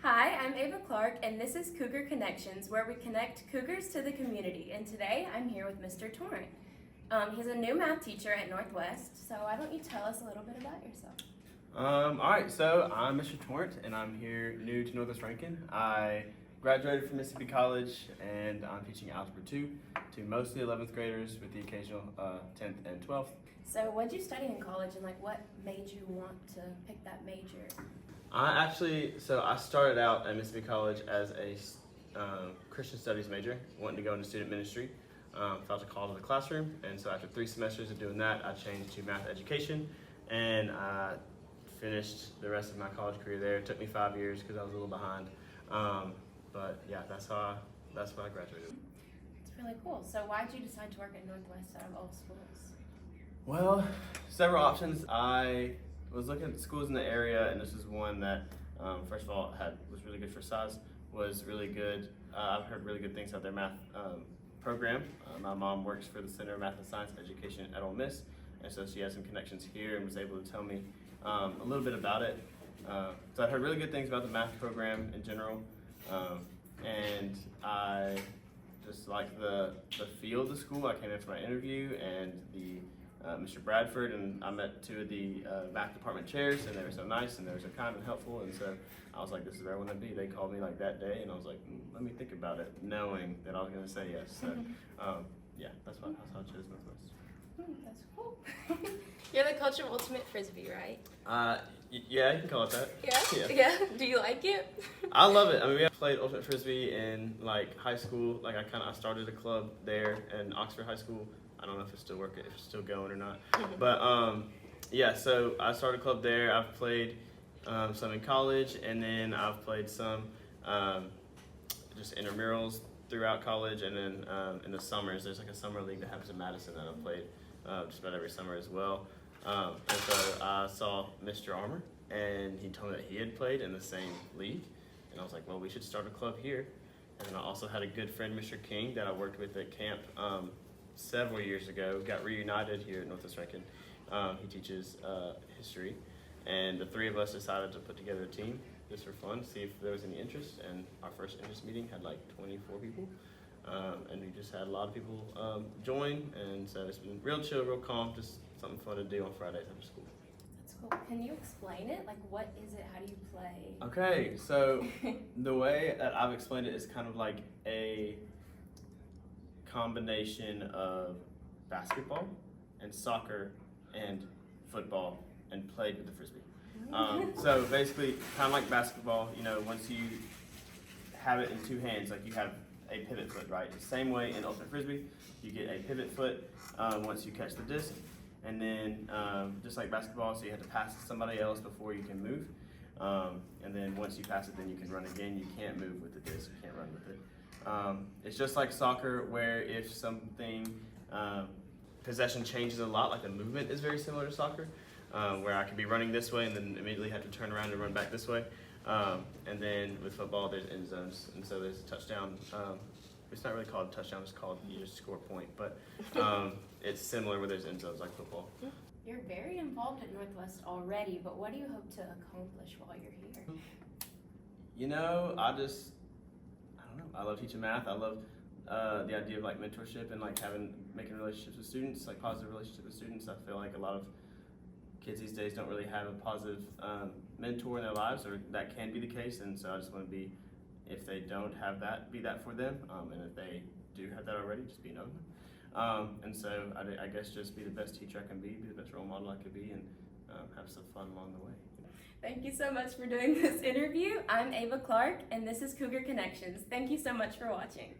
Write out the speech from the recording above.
Hi, I'm Ava Clark, and this is Cougar Connections, where we connect Cougars to the community. And today I'm here with Mr. Torrent. He's a new math teacher at Northwest, so why don't you tell us a little bit about yourself? Alright, so I'm Mr. Torrent, and I'm here new to Northwest Rankin. I graduated from Mississippi College, and I'm teaching Algebra 2 to mostly 11th graders with the occasional 10th and 12th. So what'd you study in college, and what made you want to pick that major? I started out at Mississippi College as a Christian Studies major, wanting to go into student ministry. Felt a call to the classroom, and so after 3 semesters of doing that, I changed to math education, and I finished the rest of my college career there. It took me 5 years because I was a little behind, but yeah, that's why I graduated. It's really cool. So why'd you decide to work at Northwest out of all schools? Well, several options. I was looking at schools in the area, and this was one that, first of all, was really good for size, was really good. I've heard really good things about their math program. My mom works for the Center of Math and Science Education at Ole Miss, and so she has some connections here and was able to tell me a little bit about it. So I heard really good things about the math program in general, and I just liked the feel of the school. I came in for my interview, and Mr. Bradford, and I met 2 of the math department chairs, and they were so nice and they were so kind and helpful, and so I was like, this is where I want to be. They called me like that day, and I was like, let me think about it, knowing that I was going to say yes. So yeah, that's how I chose Northwest. That's cool. You're the coach of Ultimate Frisbee, right? Yeah, you can call it that. Yeah. Do you like it? I love it. I mean, we played Ultimate Frisbee in high school. I started a club there in Oxford High School. I don't know if it's still working, if it's still going or not. But yeah, so I started a club there. I've played some in college, and then I've played some just intramurals throughout college, and then in the summers, there's a summer league that happens in Madison that I've played just about every summer as well. And so I saw Mr. Armour, and he told me that he had played in the same league, and I was like, well, we should start a club here. And then I also had a good friend, Mr. King, that I worked with at camp several years ago, got reunited here at Northwest Rankin. He teaches history, and the 3 of us decided to put together a team just for fun, see if there was any interest, and our first interest meeting had 24 people, and we just had a lot of people join, and so it's been real chill, real calm, just something fun to do on Fridays after school. That's cool. Can you explain it? What is it? How do you play? Okay, so the way that I've explained it is kind of like a combination of basketball and soccer and football, and played with the Frisbee. So basically, kind of like basketball, once you have it in 2 hands, you have a pivot foot, right? The same way in Ultimate Frisbee, you get a pivot foot once you catch the disc, and then just like basketball, so you have to pass it to somebody else before you can move, and then once you pass it, then you can run again. You can't move with the disc, you can't run with it. It's just like soccer, where if something possession changes a lot, the movement is very similar to soccer, where I could be running this way and then immediately have to turn around and run back this way. And then with football, there's end zones, and so there's a touchdown. It's not really called a touchdown; it's called you just score a point. But it's similar where there's end zones like football. You're very involved at Northwest already, but what do you hope to accomplish while you're here? I love teaching math. I love the idea of mentorship and making relationships with students, positive relationships with students. I feel like a lot of kids these days don't really have a positive mentor in their lives, or that can be the case. And so I just want to be, if they don't have that, be that for them. And if they do have that already, just be an open. And so I guess just be the best teacher I can be the best role model I could be, and have some fun along the way. Thank you so much for doing this interview. I'm Ava Clark, and this is Cougar Connections. Thank you so much for watching.